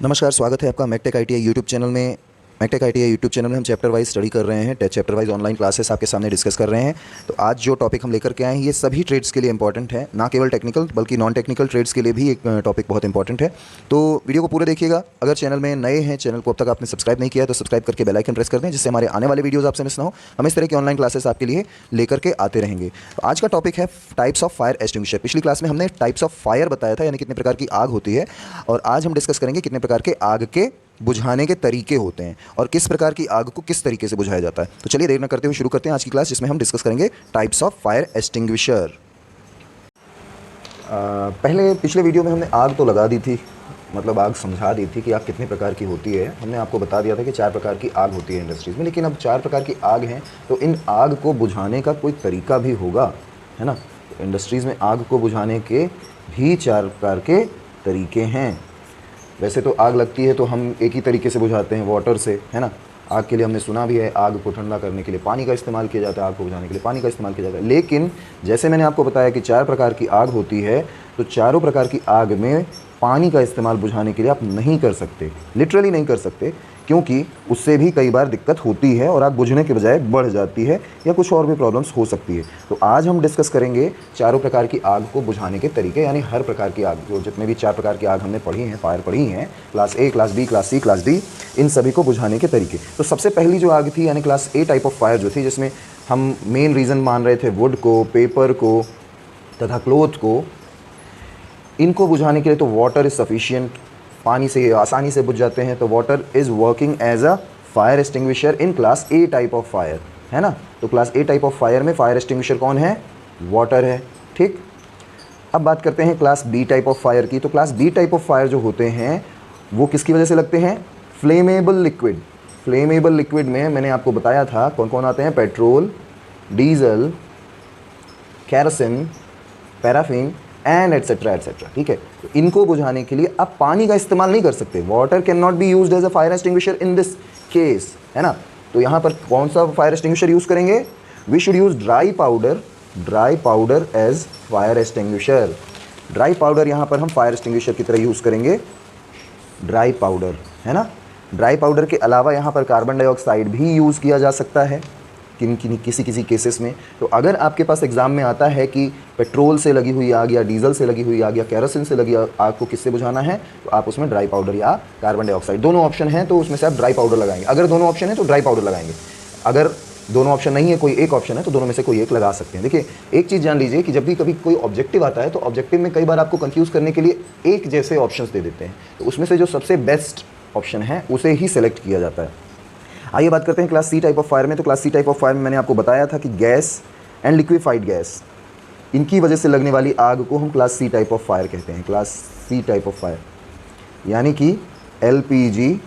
नमस्कार, स्वागत है आपका मैकटेक आईटीआई यूट्यूब चैनल में। मैकटेक आईटीआई यूट्यूब चैनल में हम चैप्टर वाइज स्टडी कर रहे हैं। चैप्टर वाइज ऑनलाइन क्लासेस आपके सामने डिस्कस कर रहे हैं। तो आज जो टॉपिक हम लेकर के आए हैं ये सभी ट्रेड्स के लिए इंपॉर्टेंट है, ना केवल टेक्निकल बल्कि नॉन टेक्निकल ट्रेड्स के लिए भी एक टॉपिक बहुत इंपॉर्टेंट है। तो वीडियो को पूरा देखिएगा। अगर चैनल में नए हैं, चैनल को अब तक आपने सब्सक्राइब नहीं किया है तो सब्सक्राइब करके बेल आइकन प्रेस कर दें, जिससे हमारे आने वाले वीडियोज़ आपसे मिस ना हो। हम इस तरह की ऑनलाइन क्लासेस आपके लिए लेकर के आते रहेंगे। तो आज का टॉपिक है टाइप्स ऑफ फायर एक्सटिंग्विशर। पिछली क्लास में हमने टाइप्स ऑफ फायर बताया था, यानी कितने प्रकार की आग होती है, और आज हम डिस्कस करेंगे कितने प्रकार के आग के बुझाने के तरीके होते हैं और किस प्रकार की आग को किस तरीके से बुझाया जाता है। तो चलिए देर न करते हुए शुरू करते हैं आज की क्लास, जिसमें हम डिस्कस करेंगे टाइप्स ऑफ फायर एक्सटिंग्विशर। पहले पिछले वीडियो में हमने आग तो लगा दी थी, मतलब आग समझा दी थी कि आग कितने प्रकार की होती है। हमने आपको बता दिया था कि 4 प्रकार की आग होती है इंडस्ट्रीज़ में, लेकिन अब 4 प्रकार की आग हैं तो इन आग को बुझाने का कोई तरीका भी होगा, है ना। तो इंडस्ट्रीज़ में आग को बुझाने के भी 4 प्रकार के तरीके हैं। वैसे तो आग लगती है तो हम एक ही तरीके से बुझाते हैं, वाटर से, है ना। आग के लिए हमने सुना भी है आग को ठंडा करने के लिए पानी का इस्तेमाल किया जाता है, आग को बुझाने के लिए पानी का इस्तेमाल किया जाता है। लेकिन जैसे मैंने आपको बताया कि 4 प्रकार की आग होती है, तो चारों प्रकार की आग में पानी का इस्तेमाल बुझाने के लिए आप नहीं कर सकते, लिटरली नहीं कर सकते, क्योंकि उससे भी कई बार दिक्कत होती है और आग बुझने के बजाय बढ़ जाती है या कुछ और भी प्रॉब्लम्स हो सकती है। तो आज हम डिस्कस करेंगे चारों प्रकार की आग को बुझाने के तरीके, यानी हर प्रकार की आग, जो जितने भी 4 प्रकार की आग हमने पढ़ी हैं, फायर पढ़ी हैं, class A, class B, class C, class D, इन सभी को बुझाने के तरीके। तो सबसे पहली जो आग थी, यानी class A type of fire जो थी, जिसमें हम मेन रीज़न मान रहे थे वुड को, पेपर को तथा क्लोथ को, इनको बुझाने के लिए तो वाटर इज़ सफिशिएंट, पानी से आसानी से बुझ जाते हैं। तो water is working as a fire extinguisher in class A type of fire, है ना। तो class A type of fire में फायर एक्सटिंग्विशर कौन है? वाटर है, ठीक। अब बात करते हैं class B type of fire की। तो class B type of fire जो होते हैं वो किसकी वजह से लगते हैं? Flammable liquid. फ्लेमेबल लिक्विड में मैंने आपको बताया था कौन कौन आते हैं? Petrol, diesel, kerosene, paraffin and etcetera etcetera, ठीक है। तो इनको बुझाने के लिए आप पानी का इस्तेमाल नहीं कर सकते। Water can not be used as a fire extinguisher in this case, है ना। तो यहाँ पर कौन सा फायर एक्सटिंग्विशर यूज़ करेंगे? We should use dry powder as fire extinguisher. Dry powder यहाँ पर हम फायर एक्सटिंग्विशर की तरह यूज़ करेंगे, ड्राई पाउडर, है ना। ड्राई पाउडर के अलावा यहाँ पर कार्बन डाइऑक्साइड भी यूज़ किया जा सकता है किसी केसेस में। तो अगर आपके पास एग्ज़ाम में आता है कि पेट्रोल से लगी हुई आग या डीजल से लगी हुई आग या केरोसिन से लगी आग को किससे बुझाना है, तो आप उसमें ड्राई पाउडर या कार्बन डाइऑक्साइड, दोनों ऑप्शन हैं तो उसमें से आप ड्राई पाउडर लगाएंगे। अगर दोनों ऑप्शन है तो ड्राई पाउडर लगाएंगे, अगर दोनों ऑप्शन नहीं है, कोई एक ऑप्शन है, तो दोनों में से कोई एक लगा सकते हैं। देखिए एक चीज़ जान लीजिए कि जब भी कभी कोई ऑब्जेक्टिव आता है तो ऑब्जेक्टिव में कई बार आपको कंफ्यूज करने के लिए एक जैसे ऑप्शंस दे देते हैं, तो उसमें से जो सबसे बेस्ट ऑप्शन है उसे ही सेलेक्ट किया जाता है। आइए बात करते हैं class C type of fire में। तो class C type of fire में मैंने आपको बताया था कि गैस एंड लिक्विफाइड गैस, इनकी वजह से लगने वाली आग को हम class C type of fire कहते हैं। Class C type of fire यानी कि एलपीजी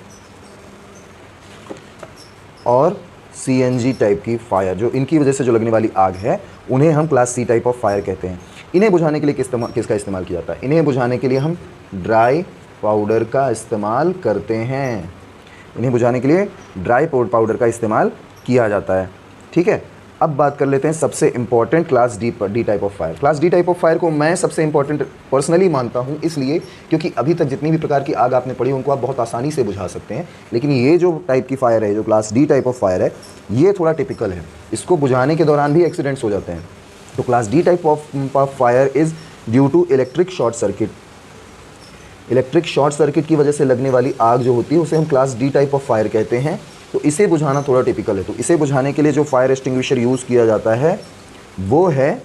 और सीएनजी टाइप की फायर, जो इनकी वजह से जो लगने वाली आग है, उन्हें हम class C type of fire कहते हैं। इन्हें बुझाने के लिए किसका इस्तेमाल किया जाता है? इन्हें बुझाने के लिए हम ड्राई पाउडर का इस्तेमाल करते हैं। इन्हें बुझाने के लिए ड्राई पाउडर का इस्तेमाल किया जाता है, ठीक है। अब बात कर लेते हैं सबसे important class D type of fire. Class D type of fire को मैं सबसे इंपॉर्टेंट पर्सनली मानता हूं, इसलिए क्योंकि अभी तक जितनी भी प्रकार की आग आपने पढ़ी उनको आप बहुत आसानी से बुझा सकते हैं, लेकिन ये जो टाइप की फायर है, जो class D type of fire है, ये थोड़ा टिपिकल है। इसको बुझाने के दौरान भी एक्सीडेंट्स हो जाते हैं। तो class D type of fire is due to electric short circuit. Electric short circuit की वजह से लगने वाली आग जो होती है उसे हम class D type of fire कहते हैं। तो इसे बुझाना थोड़ा टिपिकल है। तो इसे बुझाने के लिए जो फायर एक्सटिंग्विशर यूज़ किया जाता है वो है,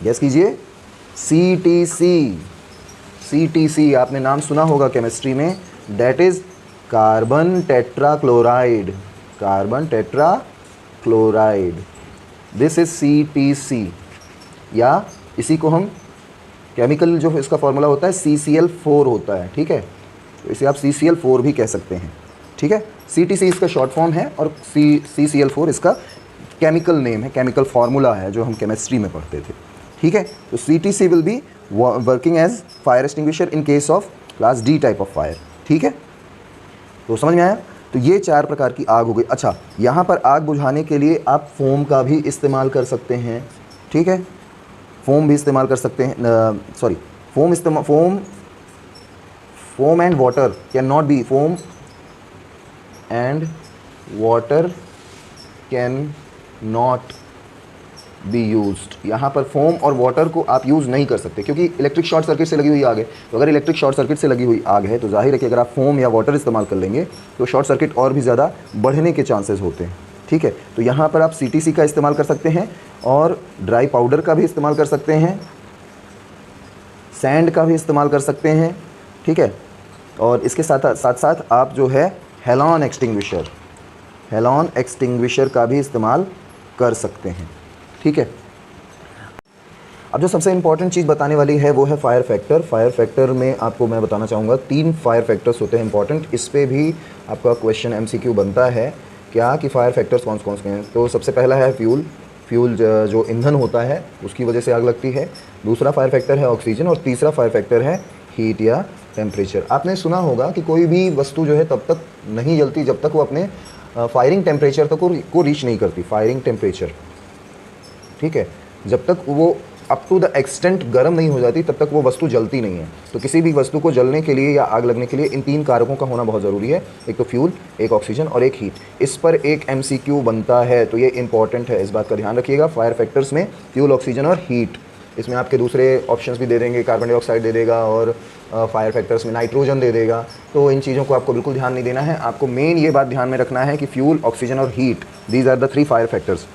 गैस कीजिए, सीटीसी। सीटीसी आपने नाम सुना होगा केमिस्ट्री में, that is carbon tetrachloride. Carbon tetrachloride, this is CTC, या इसी को हम केमिकल जो इसका फॉर्मूला होता है CCl4 होता है, ठीक है। तो इसे आप CCl4 भी कह सकते हैं, ठीक है। CTC इसका शॉर्ट फॉर्म है और CCl4 इसका केमिकल नेम है, केमिकल फार्मूला है जो हम केमिस्ट्री में पढ़ते थे, ठीक है। तो CTC will be working as fire extinguisher in case of class D type of fire, ठीक है। तो समझ में आया? तो ये 4 प्रकार की आग हो गई। अच्छा, यहाँ पर आग बुझाने के लिए आप फोम का भी इस्तेमाल कर सकते हैं, ठीक है। फोम भी इस्तेमाल कर सकते हैं, foam and water can not B, foam and water can not be used. यहाँ पर फोम और वाटर को आप यूज़ नहीं कर सकते क्योंकि इलेक्ट्रिक शॉर्ट सर्किट से लगी हुई आग है। तो अगर इलेक्ट्रिक शॉर्ट सर्किट से लगी हुई आग है तो जाहिर है कि अगर आप फोम या वाटर इस्तेमाल कर लेंगे तो शॉर्ट सर्किट और भी ज़्यादा बढ़ने के चांसेस होते हैं। ठीक है, तो यहाँ पर आप CTC का इस्तेमाल कर सकते हैं और ड्राई पाउडर का भी इस्तेमाल कर सकते हैं, सैंड का भी इस्तेमाल कर सकते हैं। ठीक है, और इसके साथ साथ आप जो है हेलॉन एक्सटिंग्विशर का भी इस्तेमाल कर सकते हैं। ठीक है, अब जो सबसे इम्पॉर्टेंट चीज़ बताने वाली है वो है फायर फैक्टर। फायर फैक्टर में आपको मैं बताना चाहूँगा 3 फायर फैक्टर्स होते हैं इंपॉर्टेंट। इस पे भी आपका क्वेश्चन MCQ बनता है क्या कि फायर फैक्टर्स कौन कौन से हैं। तो सबसे पहला है फ्यूल जो ईंधन होता है उसकी वजह से आग लगती है। दूसरा फायर फैक्टर है ऑक्सीजन और तीसरा फायर फैक्टर है हीट या टेम्परेचर। आपने सुना होगा कि कोई भी वस्तु जो है तब तक नहीं जलती जब तक वो अपने फायरिंग टेम्परेचर तक को रीच नहीं करती, फायरिंग टेम्परेचर। ठीक है, जब तक वो अप टू द एक्सटेंट गर्म नहीं हो जाती तब तक वो वस्तु जलती नहीं है। तो किसी भी वस्तु को जलने के लिए या आग लगने के लिए इन 3 कारकों का होना बहुत ज़रूरी है, एक तो फ्यूल, एक ऑक्सीजन और एक हीट। इस पर एक MCQ बनता है तो ये इंपॉर्टेंट है, इस बात का ध्यान रखिएगा। फायर फैक्टर्स में फ्यूल, ऑक्सीजन और हीट। इसमें आपके दूसरे ऑप्शंस भी दे देंगे, कार्बन डाइऑक्साइड दे देगा और फायर फैक्टर्स में नाइट्रोजन दे देगा। तो इन चीज़ों को आपको बिल्कुल ध्यान नहीं देना है। आपको मेन ये बात ध्यान में रखना है कि फ्यूल, ऑक्सीजन और heat, these are the 3 fire factors.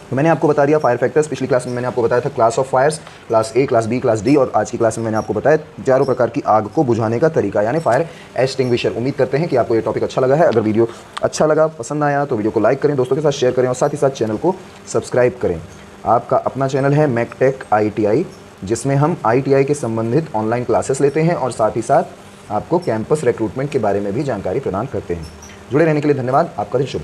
तो मैंने आपको बता दिया फायर फैक्टर्स। पिछली क्लास में मैंने आपको बताया था class of fires, class A, class B, class D, और आज की क्लास में मैंने आपको बताया 4 प्रकार की आग को बुझाने का तरीका, यानी फायर एक्सटिंग्विशर। उम्मीद करते हैं कि आपको ये टॉपिक अच्छा लगा है। अगर वीडियो अच्छा लगा, पसंद आया तो वीडियो को लाइक करें, दोस्तों के साथ शेयर करें और साथ ही साथ चैनल को सब्सक्राइब करें। आपका अपना चैनल है मैकटेक ITI, जिसमें हम ITI के संबंधित ऑनलाइन क्लासेस लेते हैं और साथ ही साथ आपको कैंपस रिक्रूटमेंट के बारे में भी जानकारी प्रदान करते हैं। जुड़े रहने के लिए धन्यवाद। आपका दिन शुभ।